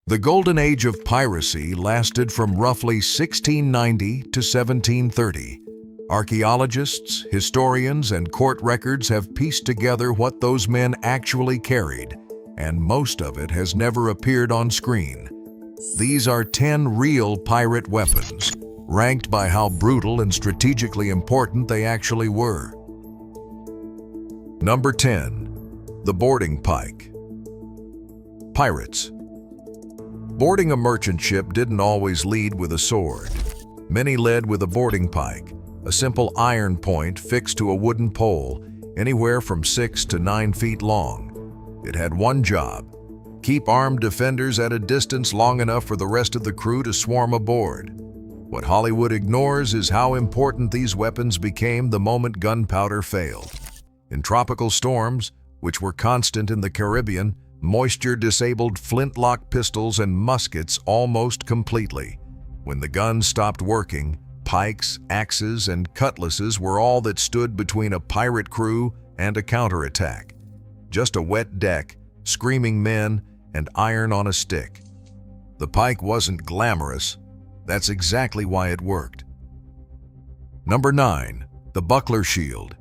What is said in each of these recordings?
The Golden Age of Piracy lasted from roughly 1690 to 1730. Archaeologists, historians, and court records have pieced together what those men actually carried, and most of it has never appeared on screen. These are 10 real pirate weapons, ranked by how brutal and strategically important they actually were. Number 10. The boarding pike. Pirates. Boarding a merchant ship didn't always lead with a sword. Many led with a boarding pike, a simple iron point fixed to a wooden pole, anywhere from 6 to 9 feet long. It had one job: keep armed defenders at a distance long enough for the rest of the crew to swarm aboard. What Hollywood ignores is how important these weapons became the moment gunpowder failed. In tropical storms, which were constant in the Caribbean, moisture disabled flintlock pistols and muskets almost completely. When the guns stopped working, pikes, axes, and cutlasses were all that stood between a pirate crew and a counterattack. Just a wet deck, screaming men, and iron on a stick. The pike wasn't glamorous. That's exactly why it worked. Number 9. The buckler shield.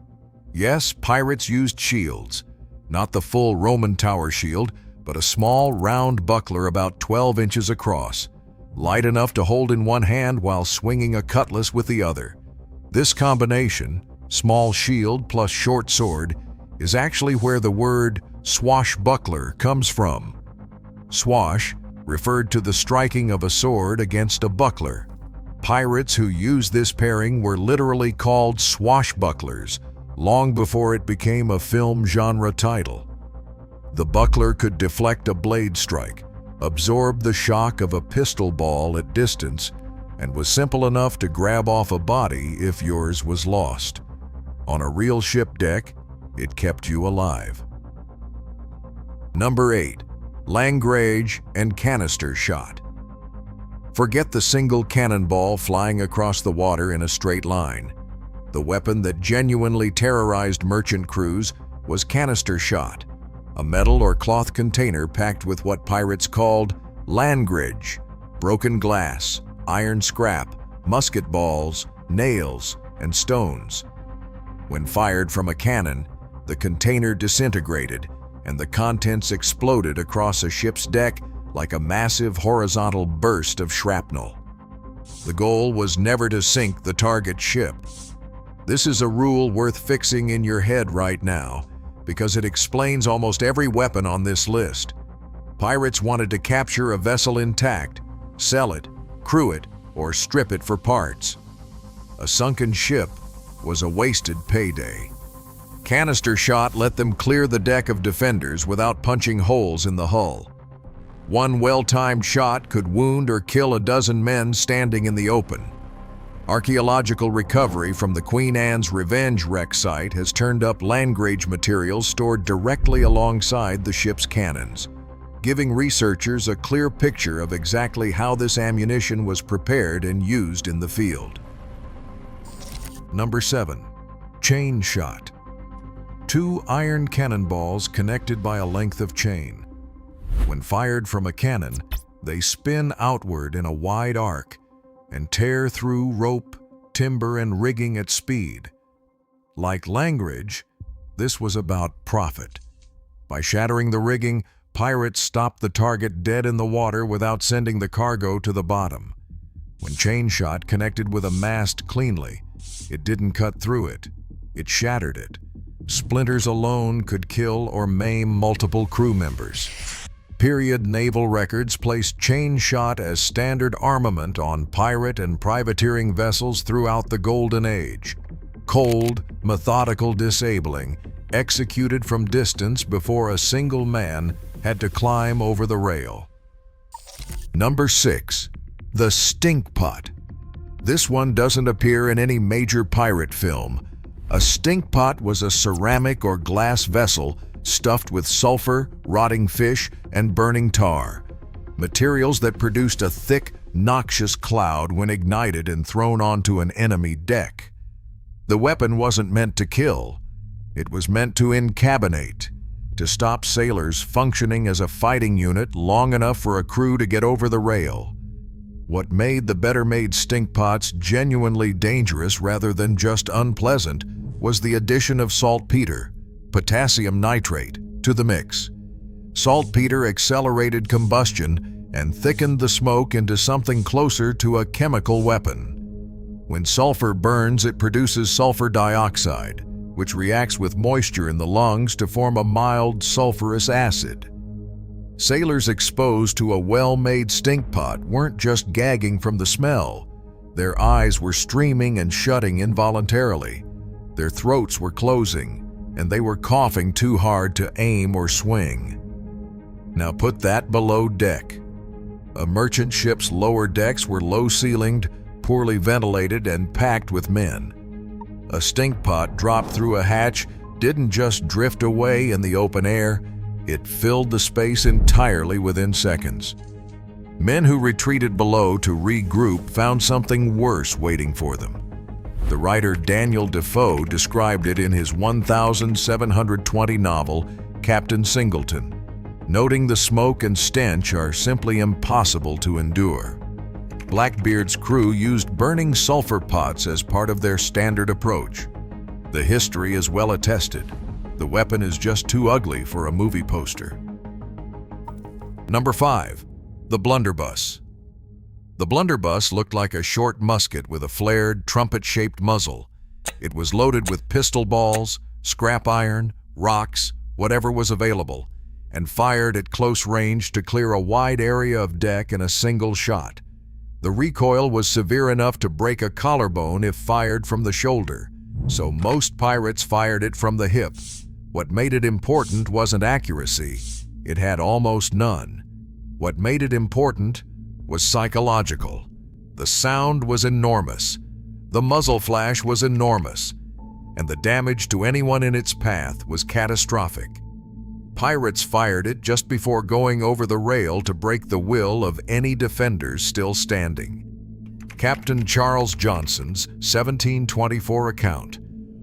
Yes, pirates used shields. Not the full Roman tower shield, but a small, round buckler about 12 inches across, light enough to hold in one hand while swinging a cutlass with the other. This combination, small shield plus short sword, is actually where the word swashbuckler comes from. Swash referred to the striking of a sword against a buckler. Pirates who used this pairing were literally called swashbucklers, long before it became a film genre title. The buckler could deflect a blade strike, absorb the shock of a pistol ball at distance, and was simple enough to grab off a body if yours was lost. On a real ship deck, it kept you alive. Number 8. Langrage and canister shot. Forget the single cannonball flying across the water in a straight line. The weapon that genuinely terrorized merchant crews was canister shot, a metal or cloth container packed with what pirates called langrage, broken glass, iron scrap, musket balls, nails, and stones. When fired from a cannon, the container disintegrated and the contents exploded across a ship's deck like a massive horizontal burst of shrapnel. The goal was never to sink the target ship. This is a rule worth fixing in your head right now, because it explains almost every weapon on this list. Pirates wanted to capture a vessel intact, sell it, crew it, or strip it for parts. A sunken ship was a wasted payday. Canister shot let them clear the deck of defenders without punching holes in the hull. One well-timed shot could wound or kill a dozen men standing in the open. Archaeological recovery from the Queen Anne's Revenge wreck site has turned up langrage materials stored directly alongside the ship's cannons, giving researchers a clear picture of exactly how this ammunition was prepared and used in the field. Number 7. Chain shot. 2 iron cannonballs connected by a length of chain. When fired from a cannon, they spin outward in a wide arc and tear through rope, timber, and rigging at speed. Like langrage, this was about profit. By shattering the rigging, pirates stopped the target dead in the water without sending the cargo to the bottom. When chain shot connected with a mast cleanly, it didn't cut through it, it shattered it. Splinters alone could kill or maim multiple crew members. Period naval records placed chain shot as standard armament on pirate and privateering vessels throughout the Golden Age. Cold, methodical disabling, executed from distance before a single man had to climb over the rail. Number 6. The stinkpot. This one doesn't appear in any major pirate film. A stinkpot was a ceramic or glass vessel stuffed with sulphur, rotting fish, and burning tar, materials that produced a thick, noxious cloud when ignited and thrown onto an enemy deck. The weapon wasn't meant to kill. It was meant to incabinate, to stop sailors functioning as a fighting unit long enough for a crew to get over the rail. What made the better-made stinkpots genuinely dangerous rather than just unpleasant was the addition of saltpeter, potassium nitrate, to the mix. Saltpeter accelerated combustion and thickened the smoke into something closer to a chemical weapon. When sulfur burns, it produces sulfur dioxide, which reacts with moisture in the lungs to form a mild sulfurous acid. Sailors exposed to a well-made stinkpot weren't just gagging from the smell. Their eyes were streaming and shutting involuntarily. Their throats were closing, and they were coughing too hard to aim or swing. Now put that below deck. A merchant ship's lower decks were low-ceilinged, poorly ventilated, and packed with men. A stinkpot dropped through a hatch didn't just drift away in the open air, it filled the space entirely within seconds. Men who retreated below to regroup found something worse waiting for them. The writer Daniel Defoe described it in his 1720 novel, Captain Singleton, noting the smoke and stench are simply impossible to endure. Blackbeard's crew used burning sulfur pots as part of their standard approach. The history is well attested. The weapon is just too ugly for a movie poster. Number 5. The blunderbuss. The blunderbuss looked like a short musket with a flared, trumpet-shaped muzzle. It was loaded with pistol balls, scrap iron, rocks, whatever was available, and fired at close range to clear a wide area of deck in a single shot. The recoil was severe enough to break a collarbone if fired from the shoulder, so most pirates fired it from the hip. What made it important wasn't accuracy. It had almost none. What made it important was psychological. The sound was enormous. The muzzle flash was enormous. And the damage to anyone in its path was catastrophic. Pirates fired it just before going over the rail to break the will of any defenders still standing. Captain Charles Johnson's 1724 account,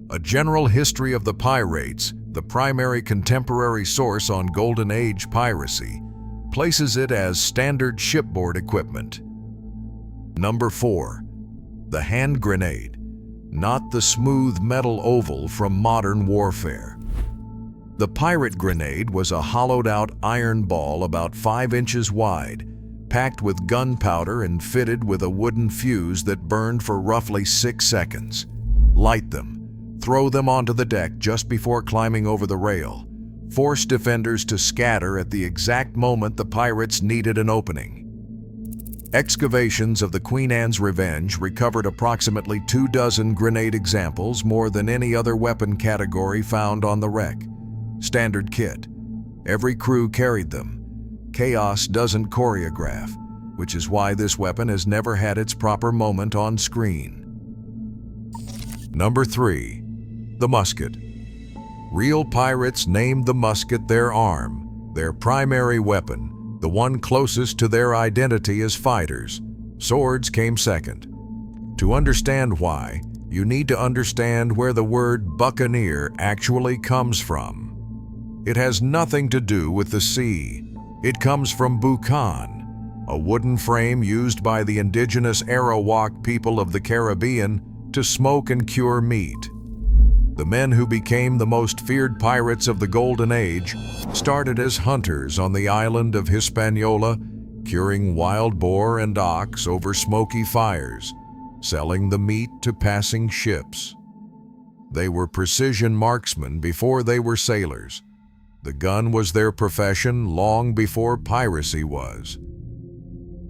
A General History of the Pirates, the primary contemporary source on Golden Age piracy, places it as standard shipboard equipment. Number 4. The hand grenade, not the smooth metal oval from modern warfare. The pirate grenade was a hollowed-out iron ball about 5 inches wide, packed with gunpowder and fitted with a wooden fuse that burned for roughly 6 seconds. Light them, throw them onto the deck just before climbing over the rail. Force defenders to scatter at the exact moment the pirates needed an opening. Excavations of the Queen Anne's Revenge recovered approximately 24 grenade examples, more than any other weapon category found on the wreck. Standard kit. Every crew carried them. Chaos doesn't choreograph, which is why this weapon has never had its proper moment on screen. Number 3. The musket. Real pirates named the musket their arm, their primary weapon, the one closest to their identity as fighters. Swords came second. To understand why, you need to understand where the word buccaneer actually comes from. It has nothing to do with the sea. It comes from bucan, a wooden frame used by the indigenous Arawak people of the Caribbean to smoke and cure meat. The men who became the most feared pirates of the Golden Age started as hunters on the island of Hispaniola, curing wild boar and ox over smoky fires, selling the meat to passing ships. They were precision marksmen before they were sailors. The gun was their profession long before piracy was.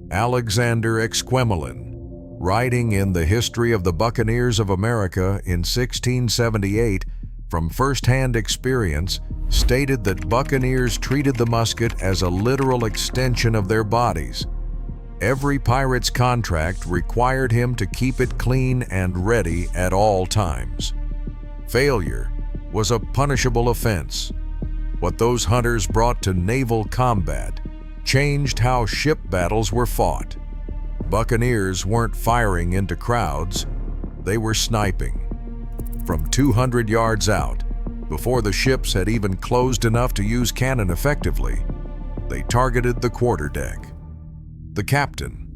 Alexander Exquemelin, writing in The History of the Buccaneers of America in 1678 from first-hand experience, stated that buccaneers treated the musket as a literal extension of their bodies. Every pirate's contract required him to keep it clean and ready at all times. Failure was a punishable offense. What those hunters brought to naval combat changed how ship battles were fought. Buccaneers weren't firing into crowds, they were sniping. From 200 yards out, Before the ships had even closed enough to use cannon effectively, they targeted the quarterdeck. The captain,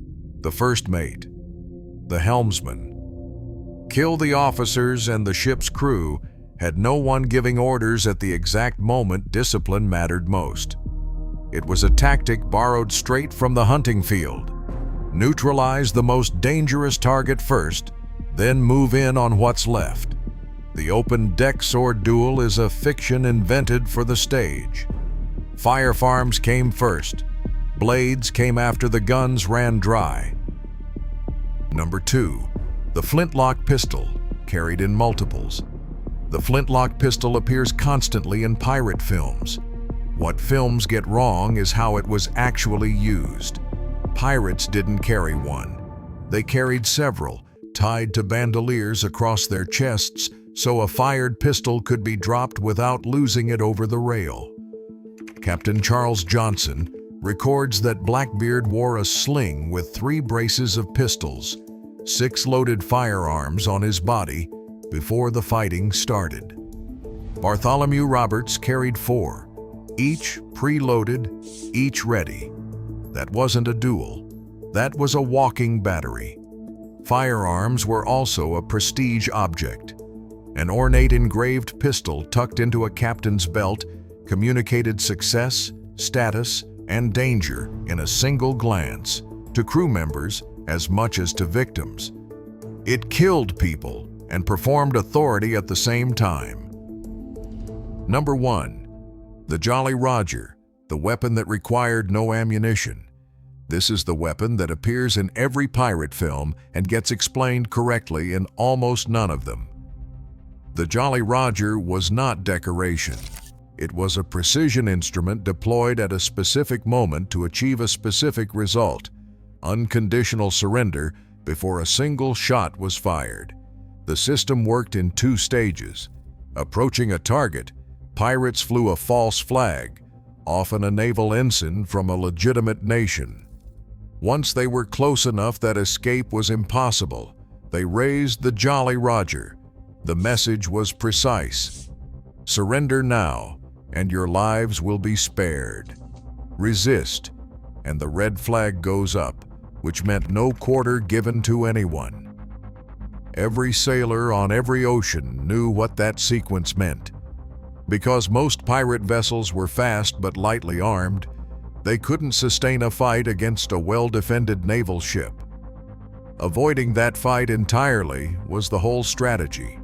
the first mate, the helmsman. Kill the officers, and the ship's crew had no one giving orders at the exact moment discipline mattered most. It was a tactic borrowed straight from the hunting field. Neutralize the most dangerous target first, then move in on what's left. The open deck sword duel is a fiction invented for the stage. Fire farms came first. Blades came after the guns ran dry. Number 2. The flintlock pistol, carried in multiples. The flintlock pistol appears constantly in pirate films. What films get wrong is how it was actually used. Pirates didn't carry one. They carried several, tied to bandoliers across their chests so a fired pistol could be dropped without losing it over the rail. Captain Charles Johnson records that Blackbeard wore a sling with 3 braces of pistols, 6 loaded firearms on his body before the fighting started. Bartholomew Roberts carried 4, each preloaded, each ready. That wasn't a duel. That was a walking battery. Firearms were also a prestige object. An ornate engraved pistol tucked into a captain's belt communicated success, status, and danger in a single glance to crew members as much as to victims. It killed people and performed authority at the same time. Number 1. The Jolly Roger, the weapon that required no ammunition. This is the weapon that appears in every pirate film and gets explained correctly in almost none of them. The Jolly Roger was not decoration. It was a precision instrument deployed at a specific moment to achieve a specific result: unconditional surrender before a single shot was fired. The system worked in 2 stages. Approaching a target, pirates flew a false flag, often a naval ensign from a legitimate nation. Once they were close enough that escape was impossible, they raised the Jolly Roger. The message was precise: surrender now, and your lives will be spared. Resist, and the red flag goes up, which meant no quarter given to anyone. Every sailor on every ocean knew what that sequence meant. Because most pirate vessels were fast but lightly armed, they couldn't sustain a fight against a well-defended naval ship. Avoiding that fight entirely was the whole strategy.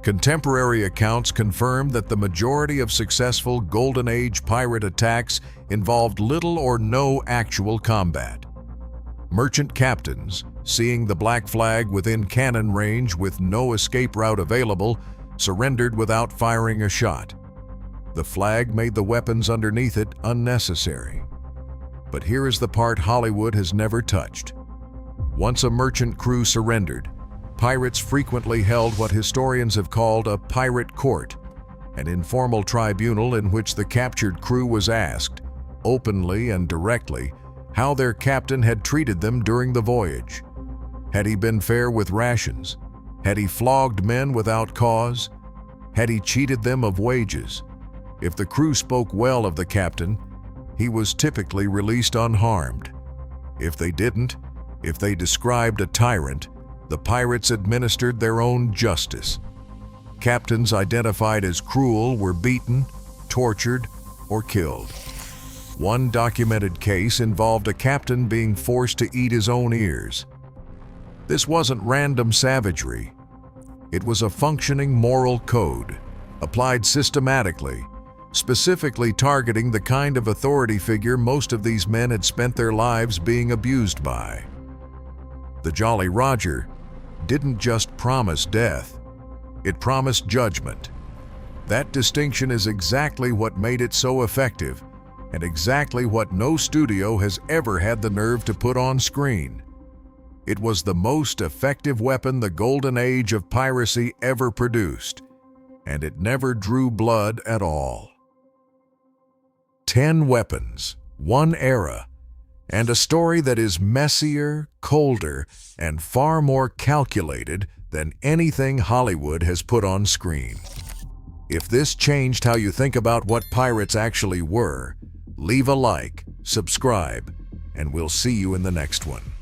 Contemporary accounts confirm that the majority of successful Golden Age pirate attacks involved little or no actual combat. Merchant captains, seeing the black flag within cannon range with no escape route available, surrendered without firing a shot. The flag made the weapons underneath it unnecessary. But here is the part Hollywood has never touched. Once a merchant crew surrendered, pirates frequently held what historians have called a pirate court, an informal tribunal in which the captured crew was asked, openly and directly, how their captain had treated them during the voyage. Had he been fair with rations? Had he flogged men without cause? Had he cheated them of wages? If the crew spoke well of the captain, he was typically released unharmed. If they didn't, if they described a tyrant, the pirates administered their own justice. Captains identified as cruel were beaten, tortured, or killed. One documented case involved a captain being forced to eat his own ears. This wasn't random savagery. It was a functioning moral code, applied systematically, specifically targeting the kind of authority figure most of these men had spent their lives being abused by. The Jolly Roger didn't just promise death, it promised judgment. That distinction is exactly what made it so effective, and exactly what no studio has ever had the nerve to put on screen. It was the most effective weapon the Golden Age of Piracy ever produced, and it never drew blood at all. 10 weapons, 1 era, and a story that is messier, colder, and far more calculated than anything Hollywood has put on screen. If this changed how you think about what pirates actually were, leave a like, subscribe, and we'll see you in the next one.